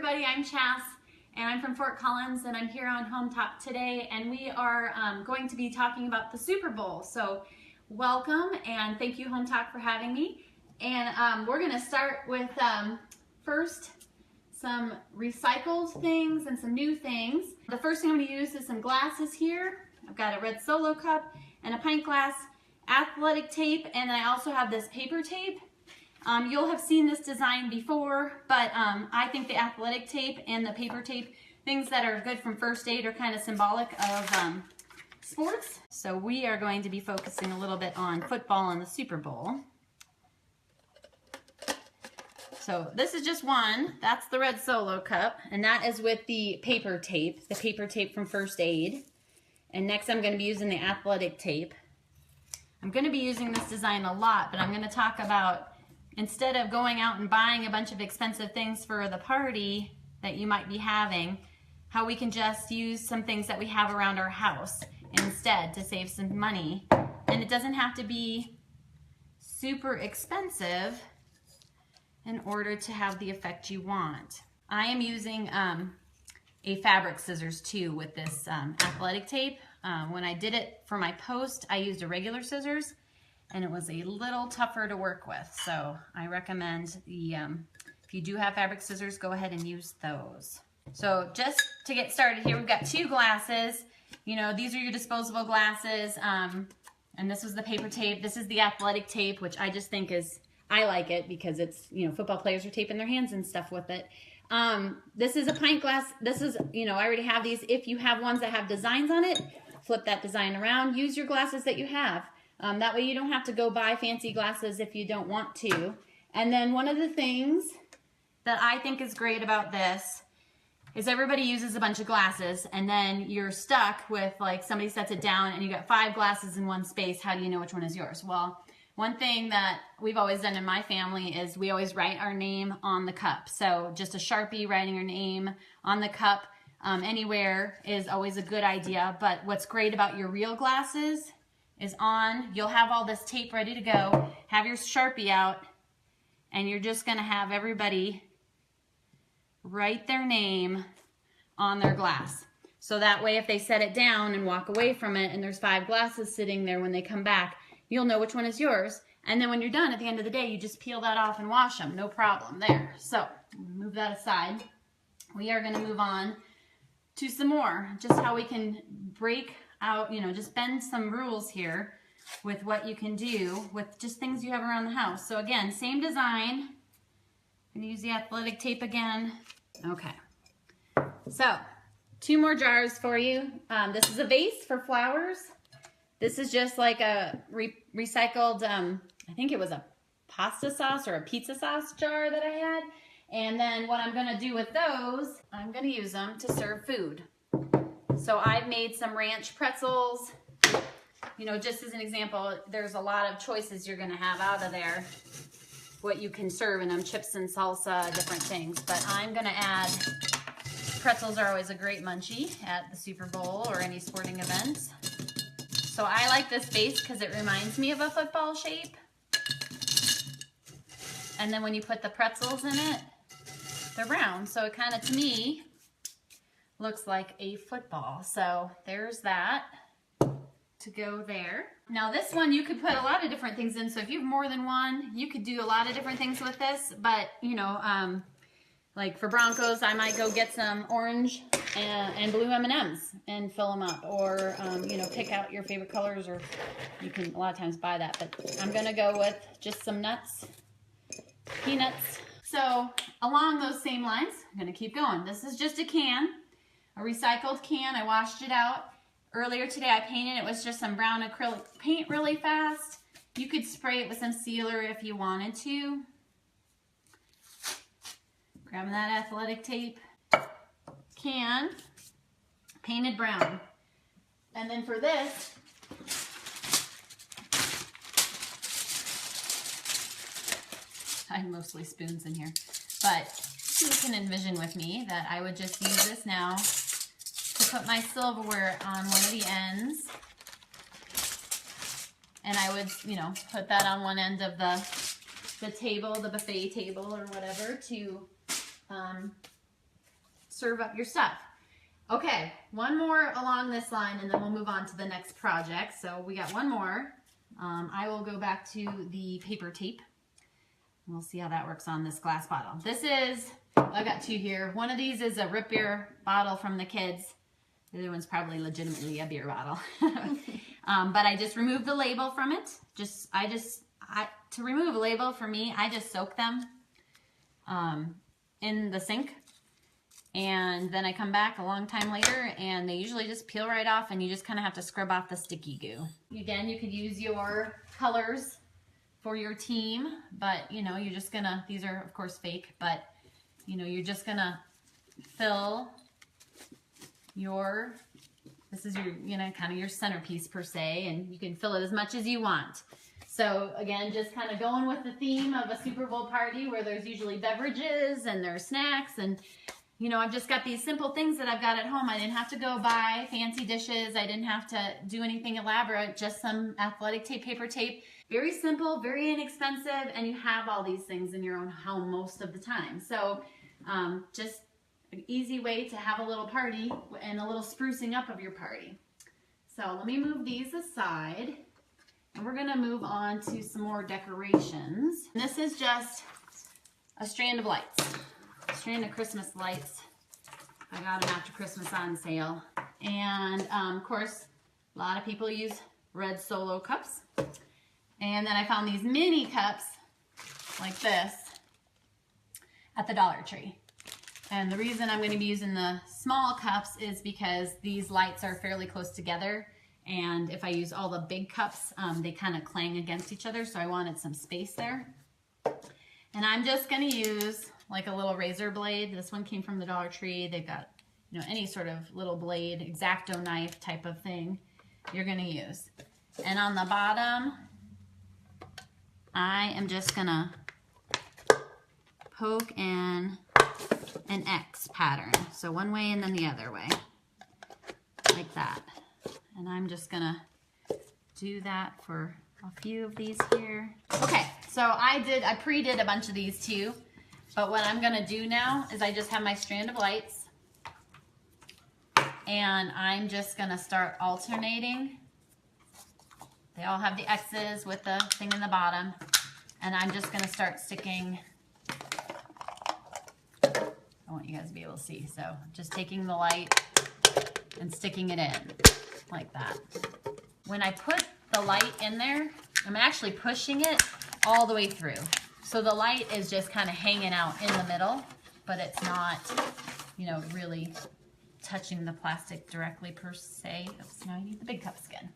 everybody, I'm Chas and I'm from Fort Collins and I'm here on Hometalk today, and we are going to be talking about the Super Bowl. So welcome and thank you Hometalk for having me. And we're going to start with first some recycled things and some new things. The first thing I'm going to use is some glasses here. I've got a red Solo cup and a pint glass, athletic tape, and then I also have this paper tape. You'll have seen this design before, but I think the athletic tape and the paper tape, things that are good from first aid, are kind of symbolic of sports. So we are going to be focusing a little bit on football and the Super Bowl. So this is just one. That's the red Solo cup, and that is with the paper tape from first aid. And next I'm going to be using the athletic tape. I'm going to be using this design a lot, but I'm going to talk about, instead of going out and buying a bunch of expensive things for the party that you might be having, how we can just use some things that we have around our house instead to save some money. And it doesn't have to be super expensive in order to have the effect you want. I am using a fabric scissors too with this athletic tape. When I did it for my post, I used a regular scissors, and it was a little tougher to work with. So I recommend the, if you do have fabric scissors, go ahead and use those. So just to get started here, we've got two glasses. You know, these are your disposable glasses. And this was the paper tape. This is the athletic tape, which I just think is, I like it because it's, you know, football players are taping their hands and stuff with it. This is a pint glass. This is, you know, I already have these. If you have ones that have designs on it, flip that design around. Use your glasses that you have. That way you don't have to go buy fancy glasses if you don't want to. And then one of the things that I think is great about this is everybody uses a bunch of glasses, and then you're stuck with, like, somebody sets it down and you got 5 glasses in one space. How do you know which one is yours? Well, one thing that we've always done in my family is we always write our name on the cup. So just a Sharpie writing your name on the cup anywhere is always a good idea. But what's great about your real glasses is you'll have all this tape ready to go, have your Sharpie out, and you're just going to have everybody write their name on their glass. So that way if they set it down and walk away from it and there's 5 glasses sitting there, when they come back, you'll know which one is yours. And then when you're done at the end of the day, you just peel that off and wash them. No problem there. So move that aside. We are going to move on to some more, just how we can break out, you know, just bend some rules here with what you can do with just things you have around the house. So again, same design. I'm going to use the athletic tape again. Okay. So 2 more jars for you. This is a vase for flowers. This is just like a recycled, I think it was a pasta sauce or a pizza sauce jar that I had. And then what I'm going to do with those, I'm going to use them to serve food. So I've made some ranch pretzels. You know, just as an example, there's a lot of choices you're going to have out of there, what you can serve in them, chips and salsa, different things. But I'm going to add, pretzels are always a great munchie at the Super Bowl or any sporting event. So I like this base because it reminds me of a football shape. And then when you put the pretzels in it, they're round. So it kind of, to me, looks like a football. So there's that to go there. Now this one you could put a lot of different things in. So if you have more than one, you could do a lot of different things with this. But, you know, like for Broncos, I might go get some orange and blue M&Ms and fill them up, or you know, pick out your favorite colors, or you can a lot of times buy that. But I'm gonna go with just some nuts, peanuts. So along those same lines, I'm gonna keep going. This is just a can, a recycled can. I washed it out earlier today. I painted it with just some brown acrylic paint really fast. You could spray it with some sealer if you wanted to. Grabbing that athletic tape. Can, painted brown. And then for this, I have mostly spoons in here, but you can envision with me that I would just use this now to put my silverware on one of the ends, and I would, you know, put that on one end of the table, the buffet table or whatever, to serve up your stuff. Okay, one more along this line and then we'll move on to the next project. So we got one more. I will go back to the paper tape. We'll see how that works on this glass bottle. This is, I got two here. One of these is a root beer bottle from the kids. The other one's probably legitimately a beer bottle. But I just removed the label from it. To remove a label for me, I just soak them in the sink. And then I come back a long time later and they usually just peel right off and you just kind of have to scrub off the sticky goo. Again, you could use your colors for your team, but you know, you're just gonna, these are of course fake, but you know, you're just gonna fill your, this is your, you know, kind of your centerpiece per se, and you can fill it as much as you want. So again, just kind of going with the theme of a Super Bowl party where there's usually beverages and there's snacks, and you know, I've just got these simple things that I've got at home. I didn't have to go buy fancy dishes. I didn't have to do anything elaborate, just some athletic tape, paper tape. Very simple, very inexpensive, and you have all these things in your own home most of the time. So just an easy way to have a little party and a little sprucing up of your party. So let me move these aside, and we're gonna move on to some more decorations. This is just a strand of lights. Strand of Christmas lights. I got them after Christmas on sale. And of course, a lot of people use red Solo cups. And then I found these mini cups like this at the Dollar Tree. And the reason I'm going to be using the small cups is because these lights are fairly close together. And if I use all the big cups, they kind of clang against each other. So I wanted some space there. And I'm just going to use like a little razor blade. This one came from the Dollar Tree. They've got, you know, any sort of little blade, X-Acto knife type of thing you're going to use. And on the bottom, I am just going to poke in an X pattern. So one way and then the other way, like that. And I'm just going to do that for a few of these here. Okay, so I pre-did a bunch of these too. But what I'm gonna do now is I just have my strand of lights and I'm just gonna start alternating. They all have the X's with the thing in the bottom, and I'm just gonna start sticking, I want you guys to be able to see, so just taking the light and sticking it in like that. When I put the light in there, I'm actually pushing it all the way through. So the light is just kind of hanging out in the middle, but it's not, you know, really touching the plastic directly per se. Oops, now I need the big cups again.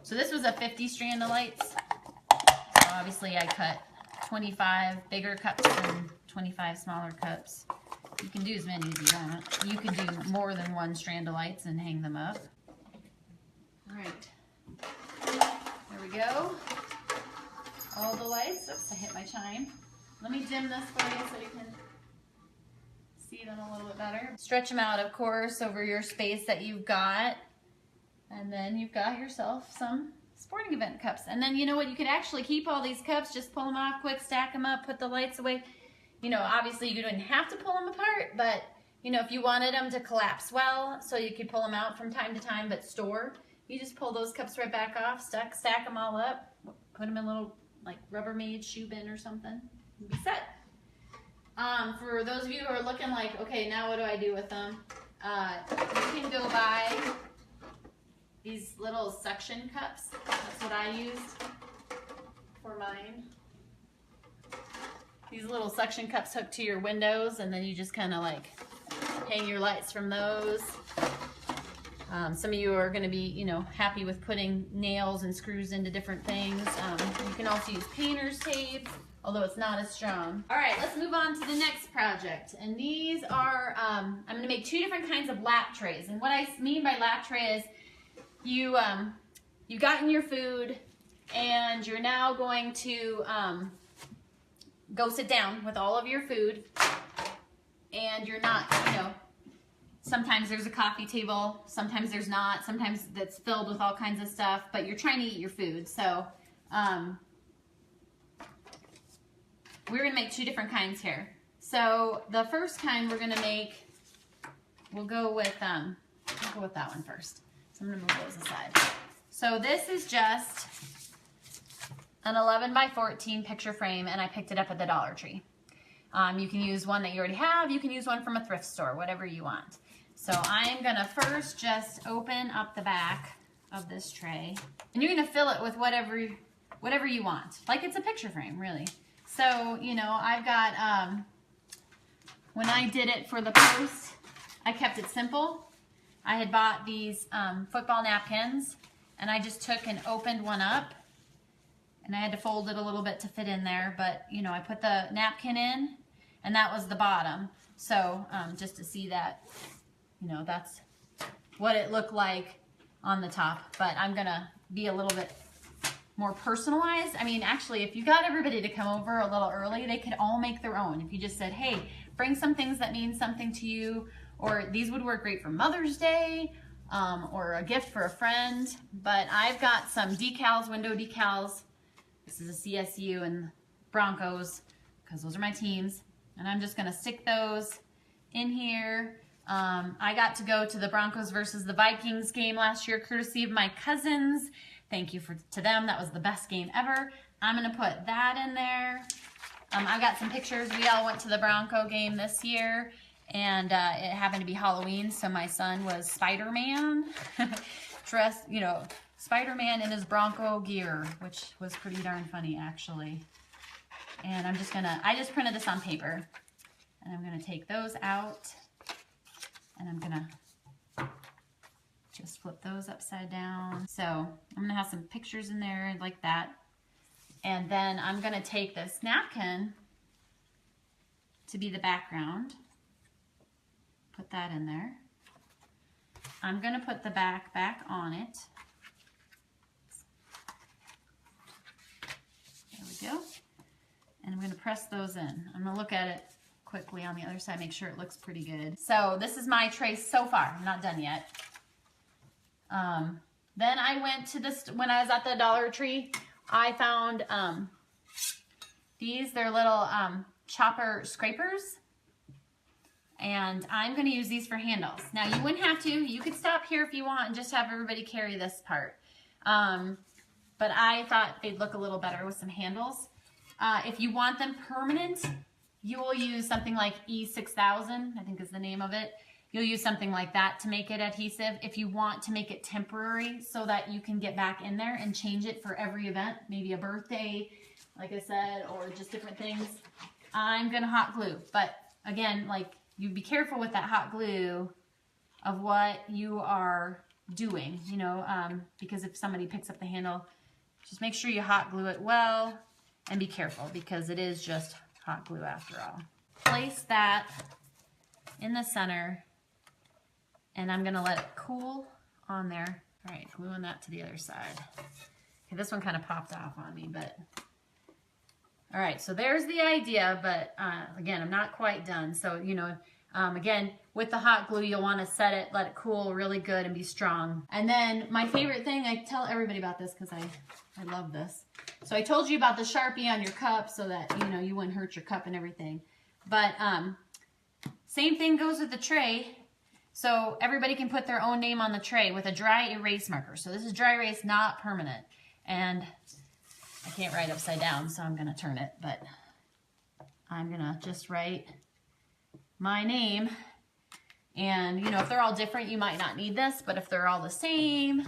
So this was a 50 strand of lights. So obviously I cut 25 bigger cups and 25 smaller cups. You can do as many as you want. You can do more than one strand of lights and hang them up. All right, there we go. All the lights. Oops, I hit my chime. Let me dim this for you so you can see them a little bit better. Stretch them out, of course, over your space that you've got. And then you've got yourself some sporting event cups. And then you know what? You could actually keep all these cups, just pull them off quick, stack them up, put the lights away. You know, obviously you didn't have to pull them apart, but you know, if you wanted them to collapse well, so you could pull them out from time to time, but store, you just pull those cups right back off, stack them all up, put them in little like Rubbermaid shoe bin or something, and be set. For those of you who are looking like, okay, now what do I do with them? You can go buy these little suction cups. That's what I used for mine. These little suction cups hook to your windows, and then you just kind of like hang your lights from those. Some of you are going to be, you know, happy with putting nails and screws into different things. You can also use painter's tape, although it's not as strong. All right, let's move on to the next project. And these are, I'm going to make two different kinds of lap trays. And what I mean by lap tray is you've gotten your food and you're now going to go sit down with all of your food, and you're not, you know, sometimes there's a coffee table, sometimes there's not, sometimes that's filled with all kinds of stuff, but you're trying to eat your food. So we're gonna make two different kinds here. So the first kind we're gonna make we'll go with that one first. So I'm gonna move those aside. So this is just an 11 by 14 picture frame, and I picked it up at the Dollar Tree. You can use one that you already have. You can use one from a thrift store, whatever you want. So I'm gonna first just open up the back of this tray, and you're gonna fill it with whatever you want. Like it's a picture frame, really. So, you know, I've got, when I did it for the post, I kept it simple. I had bought these football napkins, and I just took and opened one up, and I had to fold it a little bit to fit in there, but you know, I put the napkin in, and that was the bottom. So just to see that, you know, that's what it looked like on the top, but I'm gonna be a little bit more personalized. I mean, actually, if you got everybody to come over a little early, they could all make their own. If you just said, hey, bring some things that mean something to you, or these would work great for Mother's Day, or a gift for a friend. But I've got some decals, window decals. This is a CSU and Broncos, because those are my teams. And I'm just gonna stick those in here. I got to go to the Broncos versus the Vikings game last year, courtesy of my cousins. Thank you to them. That was the best game ever. I'm gonna put that in there. I got some pictures. We all went to the Bronco game this year, and it happened to be Halloween, so my son was Spider-Man, dressed, you know, Spider-Man in his Bronco gear, which was pretty darn funny, actually. And I just printed this on paper, and I'm gonna take those out, and I'm gonna just flip those upside down. So I'm gonna have some pictures in there like that. And then I'm gonna take this napkin to be the background. Put that in there. I'm gonna put the back on it. There we go. And I'm gonna press those in. I'm gonna look at it quickly on the other side, make sure it looks pretty good. So this is my tray so far. I'm not done yet. Then I went to this, when I was at the Dollar Tree, I found these, they're little chopper scrapers, and I'm going to use these for handles. Now you wouldn't have to, you could stop here if you want and just have everybody carry this part. But I thought they'd look a little better with some handles. If you want them permanent, you will use something like E6000, I think is the name of it. You'll use something like that to make it adhesive. If you want to make it temporary so that you can get back in there and change it for every event, maybe a birthday, like I said, or just different things, I'm gonna hot glue. But again, like, you be careful with that hot glue of what you are doing, you know, because if somebody picks up the handle, just make sure you hot glue it well and be careful, because it is just hot glue after all. Place that in the center, and I'm gonna let it cool on there. All right, gluing that to the other side. Okay, this one kind of popped off on me, but all right, so there's the idea, but again, I'm not quite done. So, you know, again, with the hot glue, you'll want to set it, let it cool really good and be strong. And then my favorite thing, I tell everybody about this because I love this. So I told you about the Sharpie on your cup so that, you know, you wouldn't hurt your cup and everything. But same thing goes with the tray. So everybody can put their own name on the tray with a dry erase marker. So this is dry erase, not permanent. And I can't write upside down, so I'm gonna turn it, but I'm gonna just write my name. And you know, if they're all different, you might not need this, but if they're all the same,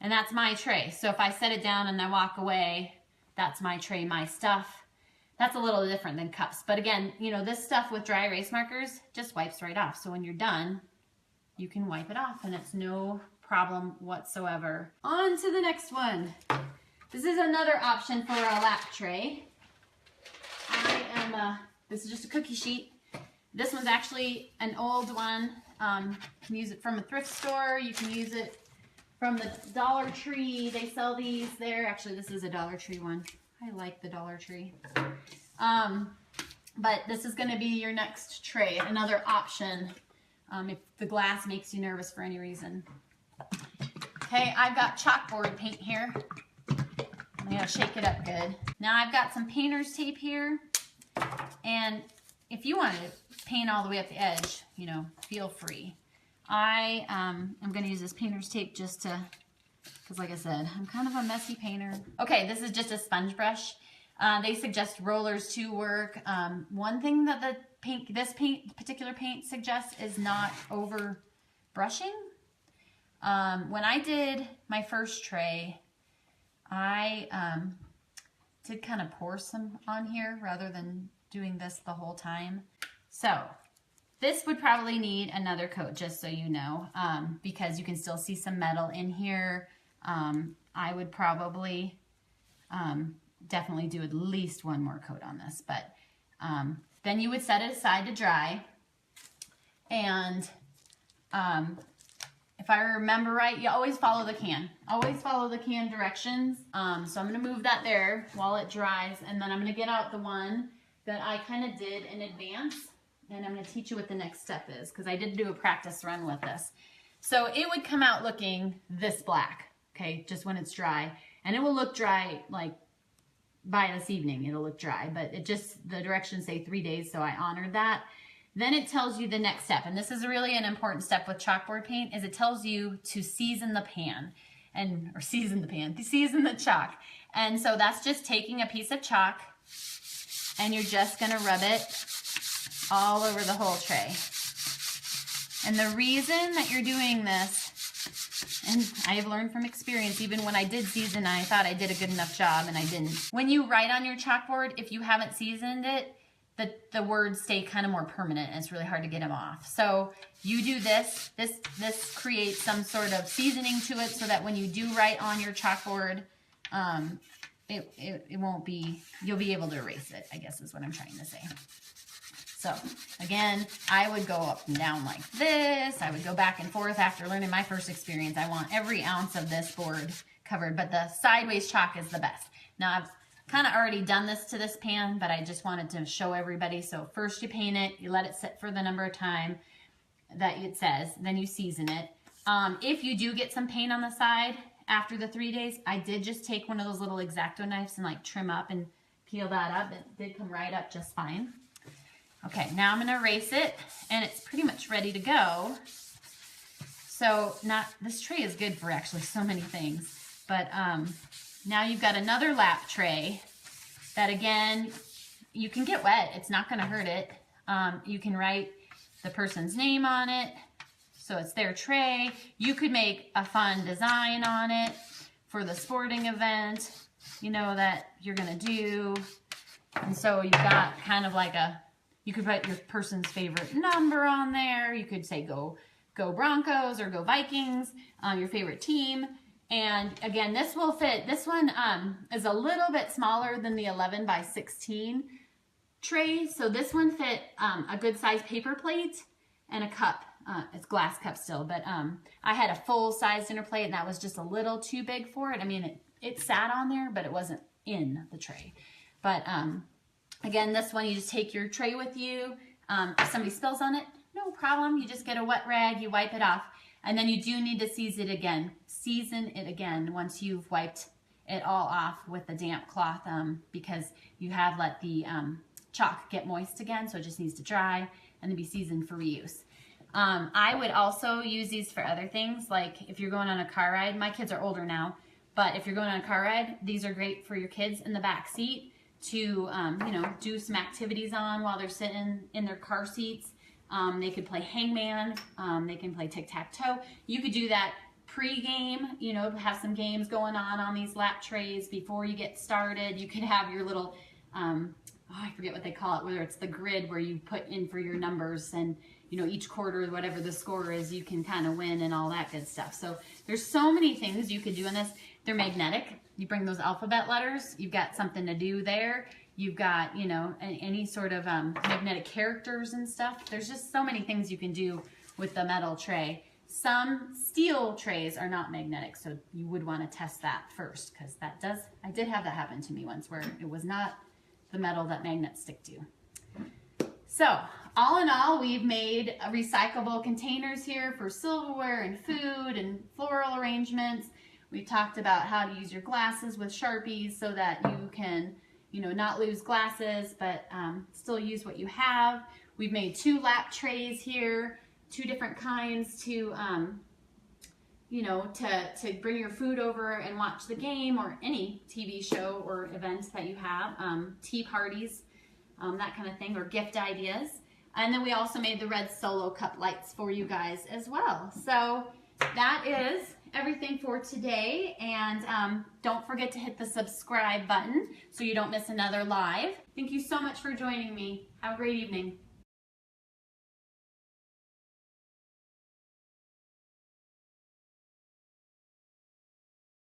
and that's my tray. So if I set it down and I walk away, that's my tray, my stuff. That's a little different than cups. But again, you know, this stuff with dry erase markers just wipes right off. So when you're done, you can wipe it off and it's no problem whatsoever. On to the next one. This is another option for a lap tray. This is just a cookie sheet. This one's actually an old one. You can use it from a thrift store. You can use it from the Dollar Tree. They sell these there. Actually, this is a Dollar Tree one. I like the Dollar Tree. But this is gonna be your next tray, another option if the glass makes you nervous for any reason. Okay, I've got chalkboard paint here. I'm gonna shake it up good. Now I've got some painter's tape here, and if you want to paint all the way up the edge, you know, feel free. I am going to use this painter's tape just to, because like I said, I'm kind of a messy painter. Okay, this is just a sponge brush. They suggest rollers to work. One thing that this particular paint suggests is not over brushing. When I did my first tray, I did kind of pour some on here rather than doing this the whole time. So this would probably need another coat, just so you know, because you can still see some metal in here. I would probably definitely do at least one more coat on this, but then you would set it aside to dry. And if I remember right, you always follow the can. Always follow the can directions. So I'm going to move that there while it dries, and then I'm going to get out the one that I kind of did in advance, and I'm going to teach you what the next step is, because I did do a practice run with this. So it would come out looking this black, okay, just when it's dry. And it will look dry, like, by this evening, it'll look dry, but it just, the directions say 3 days, so I honored that. Then it tells you the next step, and this is really an important step with chalkboard paint, is it tells you to season the pan, season the chalk. And so that's just taking a piece of chalk, and you're just gonna rub it all over the whole tray. And the reason that you're doing this, and I have learned from experience, even when I did season, I thought I did a good enough job, and I didn't. When you write on your chalkboard, if you haven't seasoned it, the words stay kind of more permanent, and it's really hard to get them off. So you do this creates some sort of seasoning to it, so that when you do write on your chalkboard, it won't be, you'll be able to erase it, I guess is what I'm trying to say. So again, I would go up and down like this. I would go back and forth after learning my first experience. I want every ounce of this board covered, but the sideways chalk is the best. Now I've kind of already done this to this pan, but I just wanted to show everybody. So first you paint it, you let it sit for the number of time that it says, then you season it. If you do get some paint on the side after the 3 days, I did just take one of those little X-Acto knives and like trim up and peel that up. It did come right up just fine. Okay, now I'm gonna erase it, and it's pretty much ready to go. So this tray is good for actually so many things, but now you've got another lap tray that, again, you can get wet. It's not gonna hurt it. You can write the person's name on it, so it's their tray. You could make a fun design on it for the sporting event, you know, that you're gonna do. And so you've got kind of like you could put your person's favorite number on there. You could say go Broncos or go Vikings, your favorite team. And again, this will fit. This one is a little bit smaller than the 11 by 16 tray. So this one fit a good size paper plate and a cup. It's glass cup still, but I had a full size dinner plate, and that was just a little too big for it. I mean, it sat on there, but it wasn't in the tray. But again, this one, you just take your tray with you. If somebody spills on it, no problem. You just get a wet rag, you wipe it off. And then you do need to season it again once you've wiped it all off with the damp cloth, because you have let the chalk get moist again, so it just needs to dry and then be seasoned for reuse. I would also use these for other things, like if you're going on a car ride. My kids are older now, but if you're going on a car ride, these are great for your kids in the back seat to you know, do some activities on while they're sitting in their car seats. They could play hangman, they can play tic-tac-toe. You could do that pre-game, you know, have some games going on these lap trays before you get started. You could have your little, I forget what they call it, whether it's the grid where you put in for your numbers, and you know, each quarter, whatever the score is, you can kind of win and all that good stuff. So there's so many things you could do in this. They're magnetic. You bring those alphabet letters, you've got something to do there. You've got, you know, any sort of magnetic characters and stuff. There's just so many things you can do with the metal tray. Some steel trays are not magnetic, so you would want to test that first, because I did have that happen to me once, where it was not the metal that magnets stick to. So all in all, we've made recyclable containers here for silverware and food and floral arrangements. We talked about how to use your glasses with Sharpies so that you can, you know, not lose glasses, but still use what you have. We've made 2 lap trays here, 2 different kinds to, you know, to bring your food over and watch the game or any TV show or events that you have, tea parties, that kind of thing, or gift ideas. And then we also made the red Solo Cup lights for you guys as well. So that is everything for today, and don't forget to hit the subscribe button so you don't miss another live. Thank you so much for joining me. Have a great evening.